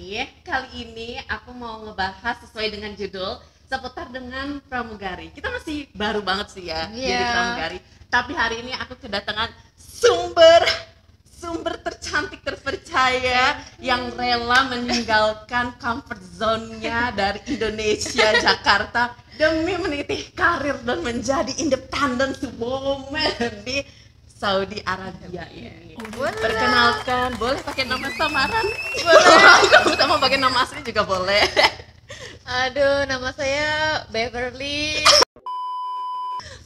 nih. Kali ini aku mau ngebahas sesuai dengan judul seputar dengan pramugari. Kita masih baru banget sih ya jadi pramugari. Tapi hari ini aku kedatangan sumber tercantik terpercaya yang rela meninggalkan comfort zone-nya dari Indonesia, Jakarta demi meniti karir dan menjadi independent woman di Saudi Arabia ini. Perkenalkan, boleh pakai nama samaran? Boleh. Kamu sama pakai nama asli juga boleh. Aduh, nama saya Beverly.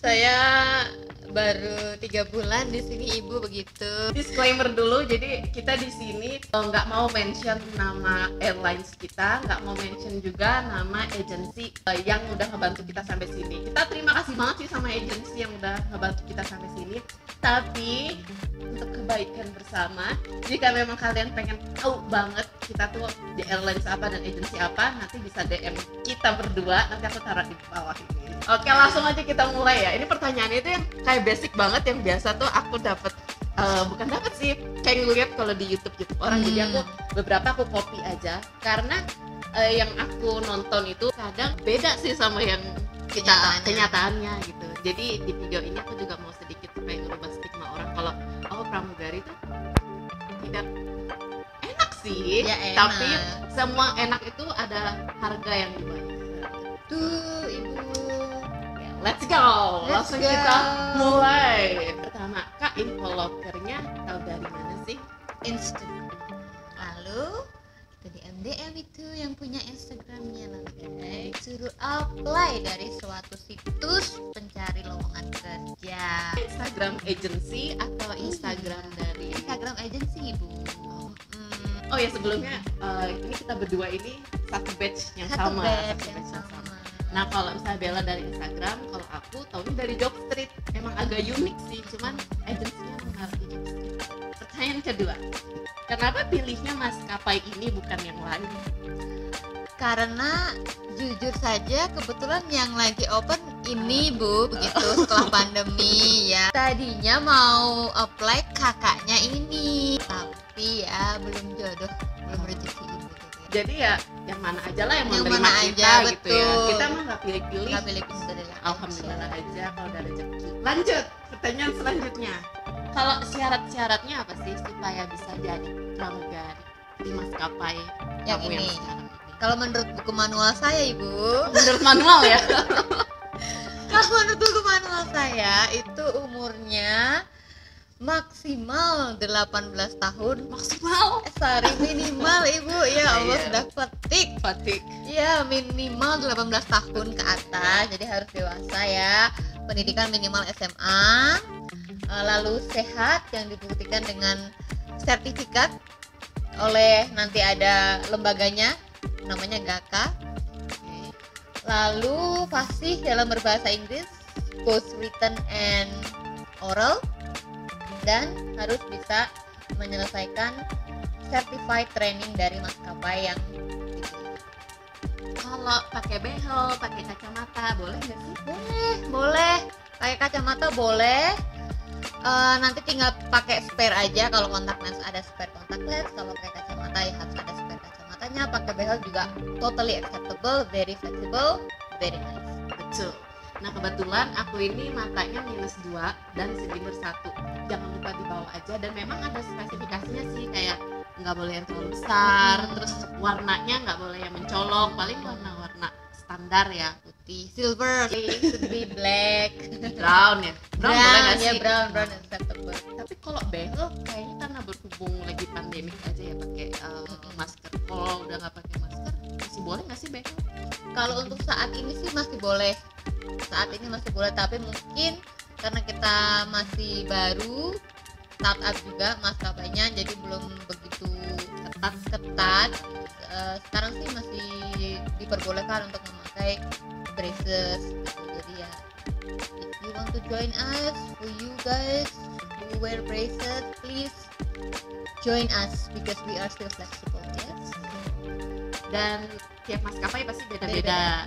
Saya baru 3 bulan di sini, Ibu, begitu. Disclaimer dulu, jadi kita di sini nggak mau mention nama airlines kita, nggak mau mention juga nama agensi yang udah ngebantu kita sampai sini. Kita terima kasih banget sih sama agensi yang udah ngebantu kita sampai sini. Tapi untuk kebaikan bersama, jika memang kalian pengen tahu banget kita tuh di airlines apa dan agensi apa, nanti bisa DM kita berdua, nanti aku taruh di bawah ini. Oke, langsung aja kita mulai ya. Ini pertanyaannya itu yang kayak basic banget, yang biasa tuh aku dapat bukan dapat sih, kayak ngeliat kalau di YouTube orang. Jadi aku beberapa aku copy aja karena yang aku nonton itu kadang beda sih sama yang kenyataannya gitu. Jadi di video ini aku juga mau sedikit supaya ngerubah stigma orang kalau pramugari itu tidak enak sih, Ya, enak. tapi semua enak itu ada harga yang dibayar. Tuh, Ibu. Ya, let's go. Langsung go. kita mulai. Pertama, Kak, info lokernya tahu dari mana sih? Instagram. Lalu kita di MDM itu yang punya Instagramnya, lalu suruh apply dari suatu situs pencari lowongan kerja. Instagram agency atau Instagram dari Instagram agency, Ibu. Oh ya, sebelumnya ini kita berdua ini satu batch yang Satu sama. batch Satu yang batch sama. Nah, kalau misalnya Bella dari Instagram, kalau aku tahunya dari Jobstreet. Emang agak unik sih, cuman agensinya menaruh di Jobstreet. Pertanyaan kedua, kenapa pilihnya maskapai ini bukan yang lain? Karena jujur saja kebetulan yang lagi open ini, Bu, begitu setelah pandemi ya. Tadinya mau apply kakaknya ini, tapi ya belum jodoh, belum rezeki, Ibu. Jadi ya yang mana aja lah yang Yang menerima mana kita aja, gitu ya. betul. Kita mah nggak pilih-pilih. Nggak pilih-pilih dari Alhamdulillah aja kalau ada rezeki. Lanjut, pertanyaan selanjutnya. Kalau syarat-syaratnya apa sih supaya bisa jadi pramugari di maskapai Yang kamu ini. sekarang ini? Kalau menurut buku manual saya, Ibu, Menurut manual ya? kalau menurut buku manual saya itu umurnya maksimal 18 tahun. Maksimal Sorry, minimal, Ibu. Ya Allah, Iya. sudah petik. Fatik. Ya, minimal 18 tahun ke atas. Jadi harus dewasa ya. Pendidikan minimal SMA. Lalu sehat yang dibuktikan dengan sertifikat oleh nanti ada lembaganya namanya GAKA. Lalu fasih dalam berbahasa Inggris, both written and oral, dan harus bisa menyelesaikan certified training dari maskapai yang dipilih. Kalau pakai behel, pakai kacamata, boleh nggak sih? Boleh pakai kacamata, boleh. Nanti tinggal pakai spare aja. Kalau kontak lens ada spare kontak lens, kalau pakai kacamata ya harus ada spare kacamatanya. Pakai behel juga totally acceptable, very flexible, very nice. Betul. Nah, kebetulan aku ini matanya -2 dan silinder 1. Jangan lupa dibawa aja, dan memang ada spesifikasinya sih, kayak nggak boleh yang terlalu besar, terus warnanya nggak boleh yang mencolok, paling warna-warna standar ya, Putih, silver, should be black, brown ya. Brown boleh nggak ya sih? brown acceptable. Tapi kalau behel kayaknya karena berhubung lagi pandemik aja ya pakai masker. Kalau udah nggak pakai masker, masih boleh nggak sih behel? Kalau untuk saat ini sih masih boleh. Saat ini masih boleh, tapi mungkin karena kita masih baru startup juga maskapainya, jadi belum begitu ketat. Sekarang sih masih diperbolehkan untuk memakai braces gitu. Jadi ya, if you want to join us, for you guys who wear braces, please join us because we are still flexible. Yes. Dan tiap maskapai pasti beda-beda.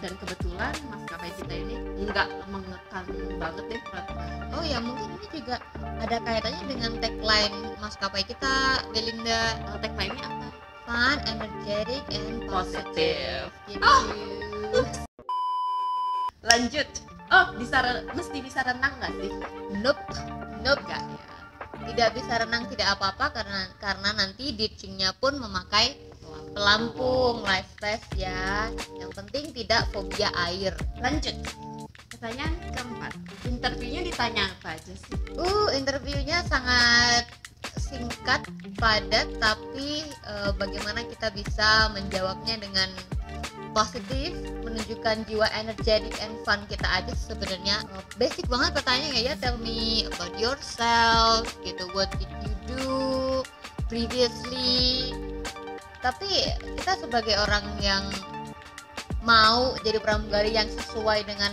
Dan kebetulan maskapai kita ini nggak mengekang banget deh peraturan. Oh ya, mungkin ini juga ada kaitannya dengan tagline maskapai kita, Belinda. Tagline-nya apa? Fun, fun, energetic, and Positive. positive. Oh. Gitu. Lanjut. Mesti bisa renang nggak sih? Nope, nope. Nggak ya. Tidak bisa renang tidak apa-apa karena nanti ditchingnya pun memakai pelampung life vest ya. Yang penting tidak fobia air. Lanjut. Pertanyaan keempat. Interviewnya ditanya apa aja sih? Interviewnya sangat singkat, padat, tapi bagaimana kita bisa menjawabnya dengan positif, menunjukkan jiwa energetic and fun kita aja sebenarnya. Basic banget pertanyaannya ya, tell me about yourself gitu, what did you do previously. Tapi kita sebagai orang yang mau jadi pramugari yang sesuai dengan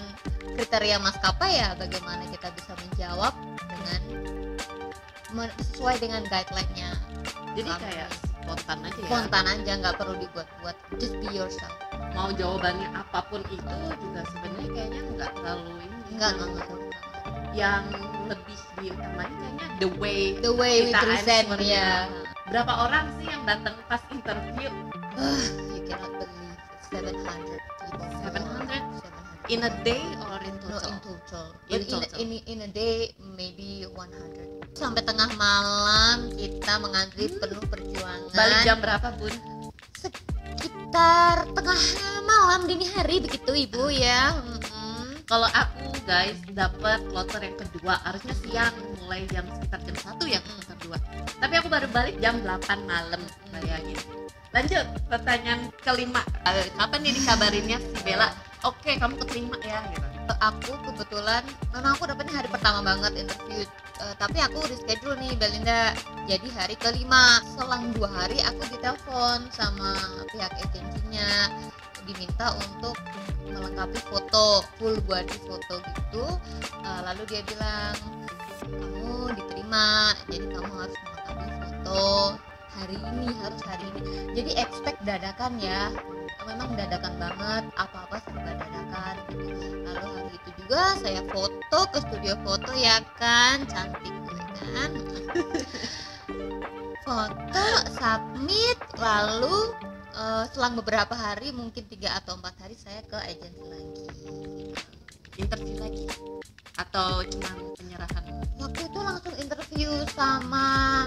kriteria maskapai ya, bagaimana kita bisa menjawab dengan sesuai dengan guideline-nya. Jadi kayak spontan aja ya. Spontan aja, nggak perlu dibuat-buat, just be yourself. Mau jawabannya apapun itu juga sebenarnya kayaknya nggak terlalu ini. Enggak. Yang lebih diutamain kayaknya the way We kita present answer-nya. ya. Berapa orang sih yang datang pas interview? You cannot believe it. 700 people. 700? In a day or in No, total? in total. In But total. in a day maybe 100. Sampai tengah malam kita mengantri penuh perjuangan. Balik jam berapa, Bun? Sekitar tengah malam dini hari begitu Ibu ya. Kalau aku guys dapat kloter yang kedua, harusnya siang, mulai jam sekitar jam 1 ya kloter 2. Tapi aku baru balik jam 8 malam, bayangin. Lanjut, pertanyaan kelima. Kapan nih dikabarinnya si Bella? Oke, kamu keterima ya gitu. Aku kebetulan memang aku dapetnya hari pertama banget interview, tapi aku reschedule nih Belinda jadi hari kelima. Selang 2 hari aku ditelepon sama pihak agensinya, diminta untuk melengkapi foto, full body foto gitu. Lalu dia bilang kamu diterima, jadi kamu harus melengkapi foto hari ini, harus hari ini. Jadi expect dadakan ya, memang dadakan banget, apa-apa serba dadakan gitu. Lalu hari itu juga saya foto ke studio foto ya kan, cantik gue kan. Foto, submit, lalu selang beberapa hari, mungkin 3 atau 4 hari saya ke agensi lagi. Interview lagi atau cuma penyerahan? Waktu itu langsung interview sama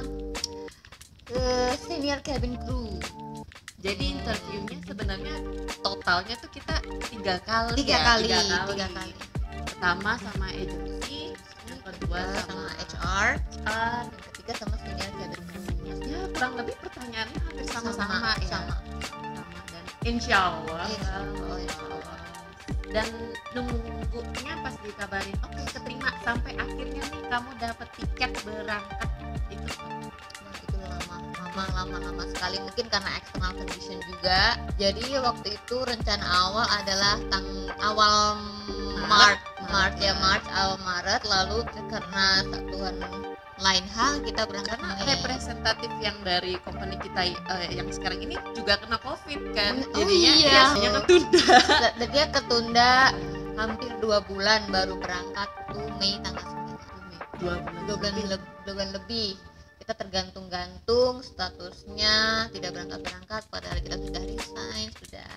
senior cabin crew. Jadi interviewnya sebenarnya totalnya tuh kita 3 kali. Tiga kali. Pertama sama agensi, yang kedua sama HR, HR, yang ketiga sama senior cabin crew. ya kurang lebih pertanyaannya hampir sama-sama ya. Sama. Dan insya Allah. Insya Allah. Dan nunggunya pas dikabarin oke keterima sampai akhirnya nih kamu dapat tiket berangkat itu Itu lama sekali, mungkin karena external condition juga. Jadi waktu itu rencana awal adalah awal Maret, lalu karena satuan lain hal kita berangkat karena Mei. representatif yang dari company kita yang sekarang ini juga kena covid kan, Oh jadinya iya. biasanya ketunda. Dan dia ketunda hampir 2 bulan, baru berangkat tuh Mei tanggal 9. 2 bulan lebih. Kita tergantung-gantung statusnya, tidak berangkat padahal kita sudah resign, sudah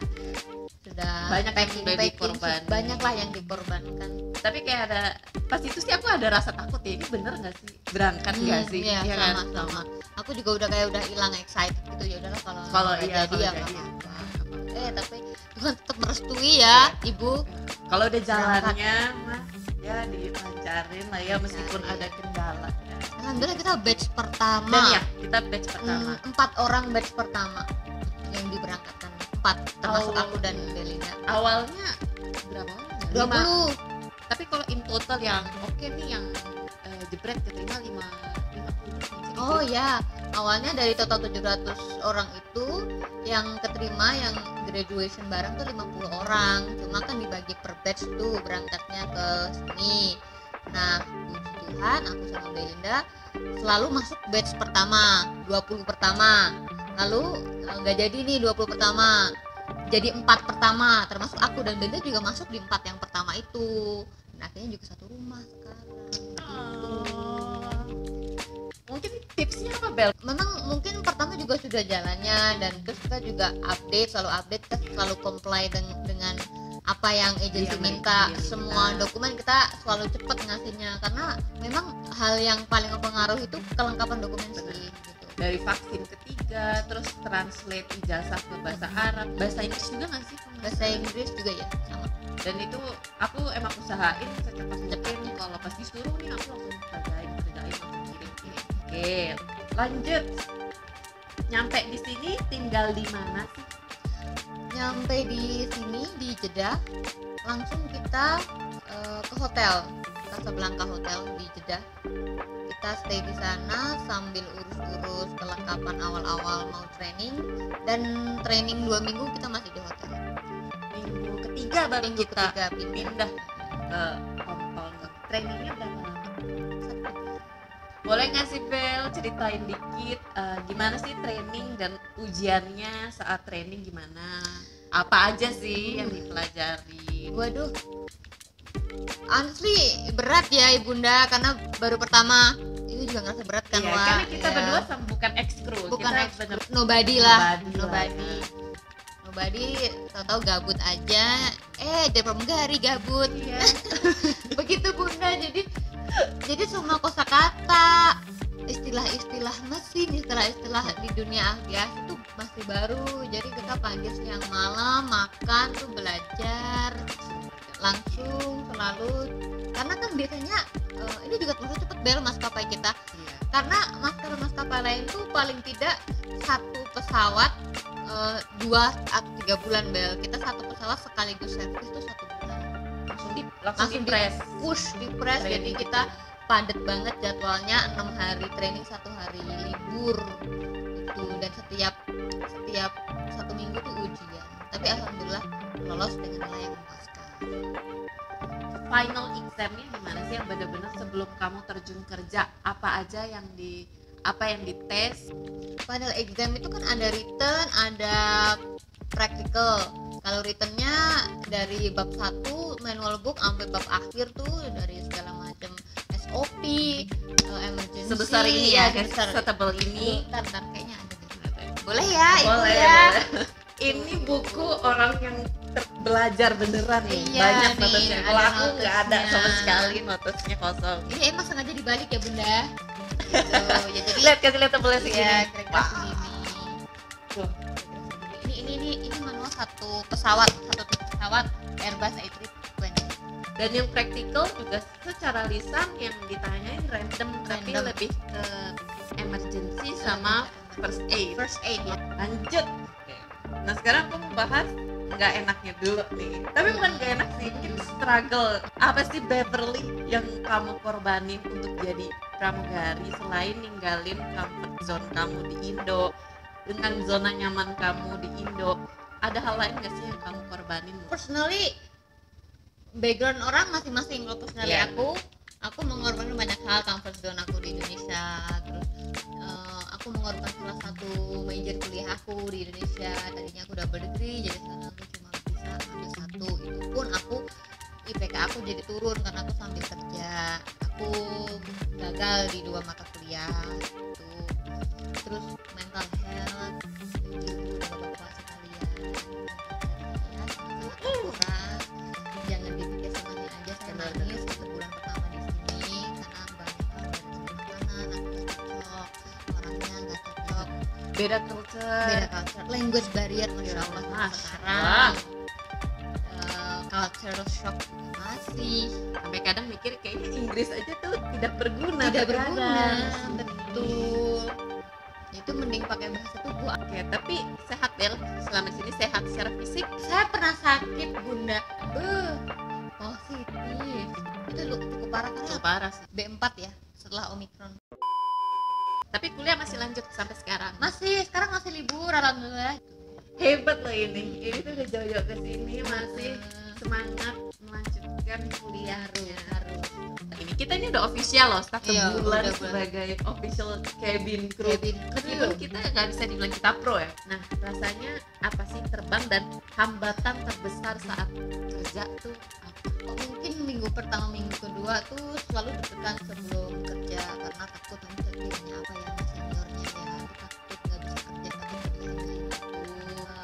Banyak yang sudah packing, dikorbankan. banyaklah yang dikorbankan. Tapi kayak ada pas itu sih aku ada rasa takut ya, ini bener nggak sih berangkat nggak sih? Iya, Iya kan? sama. Aku juga udah hilang excited gitu, ya udahlah kalau nggak Iya, jadi kalau ya jadi nggak ya. apa-apa. Tapi Tuhan tetap merestui ya, Ibu. Kalau udah jalannya mah ya dilancarin lah ya meskipun ada kendala ya. Alhamdulillah kita batch pertama. Dan ya kita batch pertama. 4 orang batch pertama yang diberangkatkan, 4 termasuk aku dan Belinda. Awalnya berapa orang? 20. Tapi kalau in total yang oke nih yang jebret keterima 50. Oh ya, awalnya dari total 700 orang itu yang keterima, yang graduation bareng tuh 50 orang. Cuma kan dibagi per batch tuh berangkatnya ke sini. Nah, puji Tuhan aku sama Belinda selalu masuk batch pertama, 20 pertama. Lalu nggak jadi nih 20 pertama, jadi 4 pertama, termasuk aku dan Belinda juga masuk di 4 yang pertama itu. Dan akhirnya juga satu rumah sekarang. Mungkin tipsnya apa Bel? Memang mungkin pertama juga sudah jalannya, dan terus kita juga selalu update, kita selalu comply dengan apa yang agensi Iya, minta. iya, Semua minta. dokumen kita selalu cepat ngasihnya, karena memang hal yang paling mempengaruhi itu kelengkapan dokumen sih gitu. Dari vaksin ketiga, terus translate ijazah ke bahasa Arab, bahasa Inggris juga nggak sih? Bahasa Inggris juga ya sama. Dan itu aku emang usahain secepat mungkin, kalau pas disuruh nih aku langsung kerjain langsung kirim. Oke, lanjut. Nyampe di sini tinggal di mana sih? Nyampe di sini di Jeddah, langsung kita ke hotel Casablanca Hotel di Jeddah. Kita stay di sana sambil urus-urus kelengkapan awal-awal mau training, dan training 2 minggu kita masih di hotel. Minggu ketiga baru Minggu kita ketiga pindah ke Hong Kong. Trainingnya berapa lama? Boleh nggak sih Bel ceritain dikit gimana sih training dan ujiannya saat training gimana? Apa aja sih yang dipelajari? Waduh, honestly berat ya Ibunda, karena baru pertama. Ini juga ngerasa berat kan, Iya, Wak? karena kita Ya. berdua bukan ex-crew, Bukan kita ex- bener nobody lah. nobody. Nobody, tahu-tahu gabut aja. Dari pramugari gabut. Iya. Begitu Bunda. Jadi semua kosakata, istilah-istilah mesin, istilah-istilah di dunia aviasi itu masih baru. Jadi kita pagi siang malam makan tuh belajar langsung selalu, karena kan biasanya ini juga termasuk cepet Bel maskapai kita, Iya. karena maskapai lain tuh paling tidak satu pesawat 2 atau 3 bulan Bel. Kita satu pesawat sekaligus servis tuh 1 bulan, Langsung di press. di press. Jadi Training kita padat banget jadwalnya, 6 hari training, 1 hari libur itu, dan setiap 1 minggu tuh ujian. Tapi alhamdulillah lolos dengan nilai yang memuaskan. Final examnya gimana sih yang benar-benar sebelum kamu terjun kerja, apa aja yang dites? Final exam itu kan ada written, ada practical. Kalau writtennya dari bab 1 manual book sampai bab akhir tuh, dari segala macam SOP, emergency. Sebesar ini ya, sebesar setebal ini. Ntar kayaknya ada deh. Boleh ya, Ibu Boleh, ya. boleh. Ini buku orang yang belajar beneran nih. Iya Banyak nih, notesnya. ada Kalau aku nggak ada notesnya. sama sekali, notesnya kosong. Ini emang sengaja dibalik ya Bunda. Gitu. Ya, jadi Kasih lihat tebelnya segini. ya kira-kira Wah. segini. Tuh. Ini manual satu pesawat Airbus A320. Dan yang praktikal juga secara lisan yang ditanyain random, tapi Random. lebih ke emergency sama first aid. First aid ya. Lanjut. Nah sekarang aku mau bahas nggak enaknya dulu nih. Tapi bukan nggak enak sih, mungkin struggle. Apa sih Beverly yang kamu korbanin untuk jadi pramugari selain ninggalin comfort zone kamu di Indo, dengan zona nyaman kamu di Indo? Ada hal lain nggak sih yang kamu korbanin? Personally, background orang masing-masing. Kalau personally Iya. aku mengorbankan banyak hal, comfort zone aku di Indonesia, terus aku mengorbankan salah satu major kuliah aku di Indonesia. Tadinya aku double degree, jadi sekarang aku cuma bisa ambil 1. Itu pun aku IPK aku jadi turun karena aku sambil kerja. Aku gagal di 2 mata kuliah gitu. Terus mental health itu bapak-bapak sekalian, ya sangat akurat. Jangan dipikir semuanya aja saya nangis 1 bulan pertama di sini karena banyak hal dari segi makanan aku nggak cocok, orangnya nggak cocok, Beda culture. beda culture, language barrier masya Allah sampai Masya sekarang. Cultural shock juga masih Sampai kadang mikir kayaknya Inggris aja tuh tidak berguna. tidak terkadang. berguna, betul. Itu mending pakai bahasa tubuh. Oke, tapi sehat Bel, selama di sini sehat secara fisik. Saya pernah sakit Bunda, positif. Itu cukup parah karena Parah sih. B4 ya setelah Omicron. Tapi kuliah masih lanjut sampai sekarang. Sekarang masih libur alhamdulillah. Hebat loh ini tuh udah jauh-jauh ke sini masih semangat melanjutkan kuliahnya. Harus. Ini kita ini udah official loh, satu Iya, bulan udah bulan. sebagai official cabin crew. Meskipun kita nggak bisa dibilang kita pro ya. Nah, rasanya apa sih terbang dan hambatan terbesar saat kerja tuh apa? Mungkin minggu pertama minggu kedua tuh selalu deg-degan sebelum kerja karena takut nanti kerjanya apa ya seniornya ya, takut nggak bisa kerja tapi kerjanya itu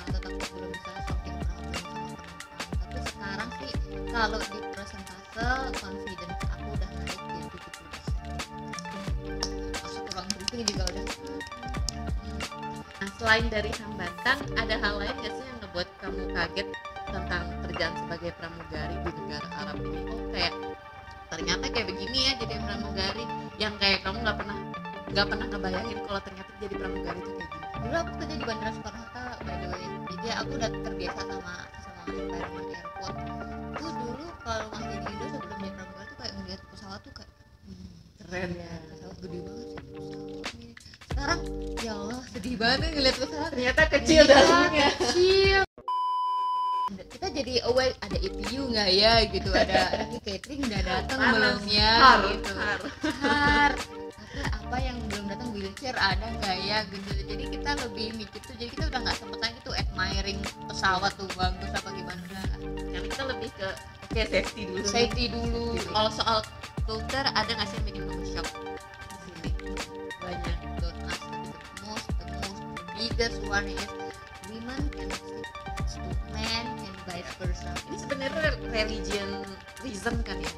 atau takut belum bisa solving problem sama penumpang. Tapi sekarang sih kalau di persentase confidence aku udah naik jadi 70%. Masuk ke ruang briefing juga udah. Nah, selain dari hambatan, ada hal lain nggak sih yang ngebuat kamu kaget tentang kerjaan sebagai pramugari di negara Arab ini? Oh, kayak ternyata kayak begini ya jadi pramugari, yang kayak kamu nggak pernah ngebayangin kalau ternyata jadi pramugari itu kayak gini. Dulu aku kerja di Bandara Soekarno-Hatta by the way, jadi aku udah terbiasa sama environment airport. Tuh dulu kalau masih di Indo sebelum jadi pramugari tuh kayak ngeliat pesawat tuh kayak Keren ya. pesawat gede banget sih pesawat ini. Sekarang ya Allah sedih banget ngeliat pesawat Ternyata kecil dalamnya. kecil. Kita jadi aware ada EPU nggak ya gitu, ada catering udah datang belum ya gitu. Apa yang belum datang, wheelchair ada nggak ya gitu. Jadi kita lebih mikir tuh, jadi kita udah nggak sempet lagi tuh admiring pesawat tuh bagus apa gimana, udah Yang kita lebih ke oke, safety dulu. safety dulu. Kalau soal culture ada nggak sih yang bikin kamu shock di sini? Banyak, don't ask, tapi the biggest one is women can sit to men and vice versa. Ini sebenarnya religion reason kan ya?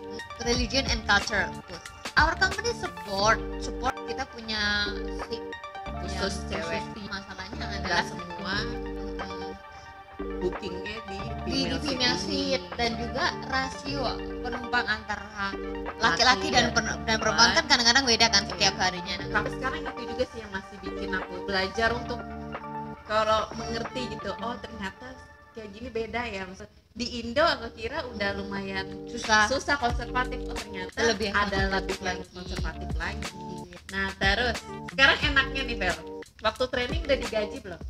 Religion and culture. Our company support kita punya seat Khusus cewek. Masalahnya Nggak adalah semua bookingnya di di female seat, ini. dan juga rasio penumpang antara laki-laki dan perempuan kan kadang-kadang beda kan setiap harinya. Sampai sekarang itu juga sih yang masih bikin aku belajar untuk kalau mengerti gitu. Oh ternyata kayak gini beda ya. Maksud, di Indo aku kira udah lumayan Susah. konservatif, oh ternyata Lebih ada konservatif lebih lagi. konservatif lagi. Nah terus sekarang enaknya nih Vel, waktu training udah digaji belum?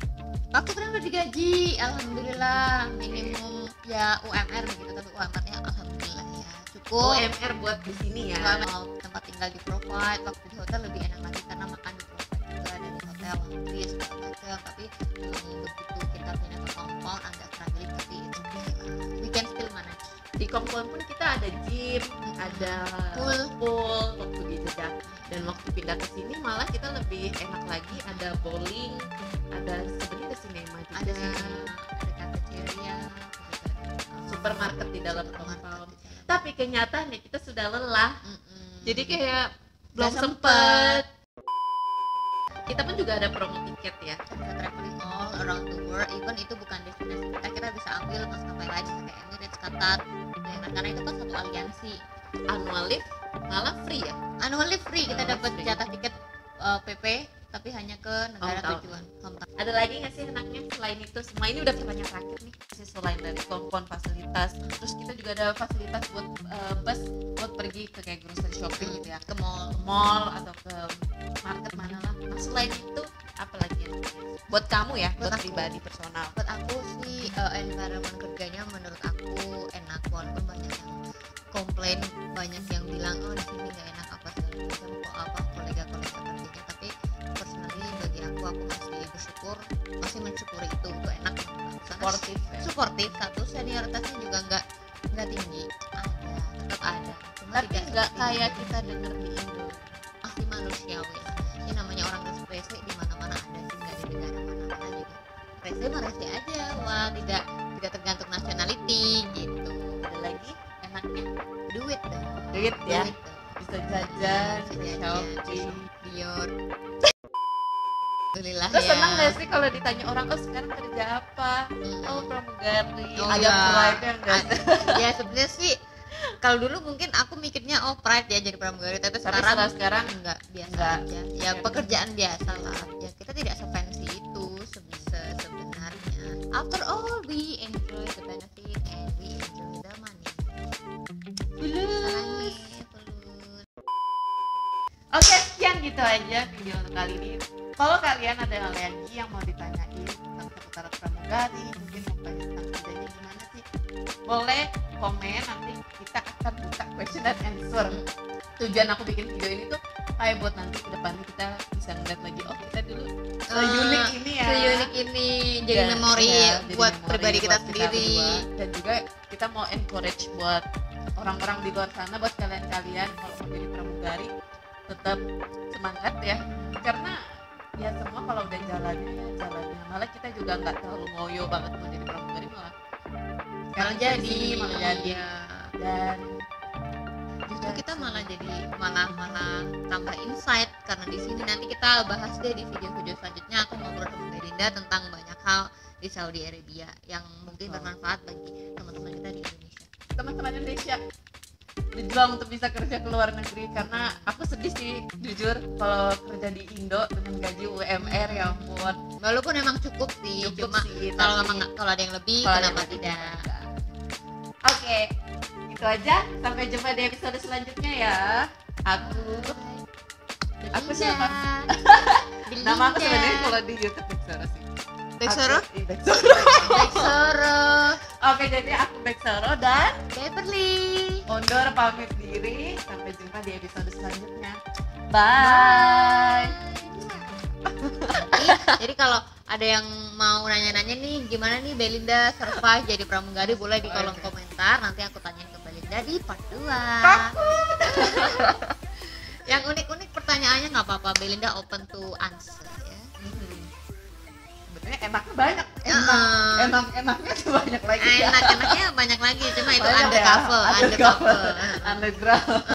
Waktu keren udah digaji, alhamdulillah, minimum ya UMR begitu, tapi UMR-nya alhamdulillah ya cukup. UMR buat di sini ya. Mau tempat tinggal di provide, waktu di hotel lebih enak lagi karena makan di provide juga ada di hotel, laundry segala macam. Tapi begitu kita pindah ke compound agak struggling, tapi it's okay lah. We can still manage. Di compound pun kita ada gym, ada pool waktu di Jeddah, dan waktu pindah ke sini malah kita lebih enak lagi, ada bowling, ada sebenarnya ada sinema juga, Ada cafeteria, supermarket di dalam compound. Tapi kenyataannya kita sudah lelah, jadi kayak belum Nggak sempet. Kita pun juga ada promo tiket ya. bisa traveling all around the world, even itu bukan destinasi kita bisa ambil maskapai lain kayak Emirates, Qatar, karena itu kan satu aliansi. Annual leave malah free ya. Annual leave free, kita Annual dapat free. jatah tiket PP tapi hanya ke negara Hometown. tujuan. Hometown. Ada lagi nggak sih enaknya selain itu semua? Ini udah pertanyaan terakhir nih. Selain dari kompon fasilitas, terus kita juga ada fasilitas buat bus buat pergi ke kayak grocery shopping gitu ya, Ke mall. ke mall atau ke market mana lah. Nah selain itu apa lagi ya? Buat kamu ya, buat Buat aku. pribadi personal. Buat aku sih environment kerjanya menurut aku enak, walaupun banyak yang komplain, banyak yang bilang oh di sini nggak enak apa segala macam, kok apa kolega-kolega kerjanya. Tapi personally bagi aku masih bersyukur, masih mensyukuri itu enak. Sportif ya. Suportif, satu senioritasnya juga nggak tinggi, tetap ada, cuma Tapi tidak nggak seperti kayak kita denger di Indo. masih manusiawi lah. Ini namanya orang rese di mana-mana ada sih, nggak di negara mana-mana juga. Rese mah rese aja, wah tidak tergantung nationality gitu. Ada lagi enaknya Duit dong. duit ya. Duit dong. Bisa jajan, Bisa bisa jajan, shopping. Dior. Alhamdulillah Terus ya. senang nggak sih kalau ditanya orang, oh sekarang kerja apa? Oh pramugari. Oh, Ada ya. pride-nya nggak sih? Ya sebenarnya sih kalau dulu mungkin aku mikirnya oh pride ya jadi pramugari, tapi Tapi sekarang enggak, biasa enggak. aja ya, pekerjaan biasa lah ya, kita tidak sefancy itu sebenarnya. After all we enjoy the benefit and we enjoy the money. Sarangnya, pelus. Oke, sekian gitu aja video untuk kali ini. Kalau kalian ada hal lagi yang mau ditanyain tentang seputar pramugari, mungkin mau tanya tentang kerjanya gimana sih, boleh komen, nanti kita akan buka question and answer. tujuan aku bikin video ini tuh kayak buat nanti ke depannya kita bisa ngeliat lagi, oh kita dulu unik ini ya, seunik ini, jadi Dan, memori ya, jadi buat memori pribadi kita buat sendiri. berdua. Dan juga kita mau encourage buat orang-orang di luar sana, buat kalian-kalian kalau mau jadi pramugari tetap semangat ya, karena ya semua kalau udah jalannya ya jalannya, malah kita juga nggak terlalu ngoyo banget mau jadi pramugari, malah Malah sekarang jadi, malah jadi. ya. Dan Justru kita malah jadi malah tambah insight, karena di sini nanti kita bahas deh di video-video selanjutnya. Aku ngobrol sama Belinda tentang banyak hal di Saudi Arabia yang mungkin bermanfaat bagi teman-teman kita di Indonesia. teman-teman Indonesia berjuang untuk bisa kerja ke luar negeri, karena aku sedih sih jujur kalau kerja di Indo dengan gaji UMR, ya ampun. Walaupun emang cukup sih, Cukup cuma sih, kalau tapi memang kalau ada yang lebih kalau kenapa ada tidak? Oke, itu aja, sampai jumpa di episode selanjutnya ya. Aku siapa? Nama aku sebenarnya kalau di YouTube Beksoro sih. Beksoro? Beksoro. Beksoro. Oke, jadi aku Beksoro dan Beverly. Ondor pamit diri. Sampai jumpa di episode selanjutnya. Bye. Jadi kalau ada yang mau nanya-nanya nih, gimana nih Belinda survive jadi pramugari, boleh di kolom komentar. Nanti aku tanyain ke Belinda di part 2. Yang unik-unik pertanyaannya nggak apa-apa, Belinda open to answer ya. Sebenarnya enaknya banyak. Heeh. Enaknya tuh banyak lagi. Enak-enaknya banyak lagi, cuma itu Banyak ya, undercover. underground.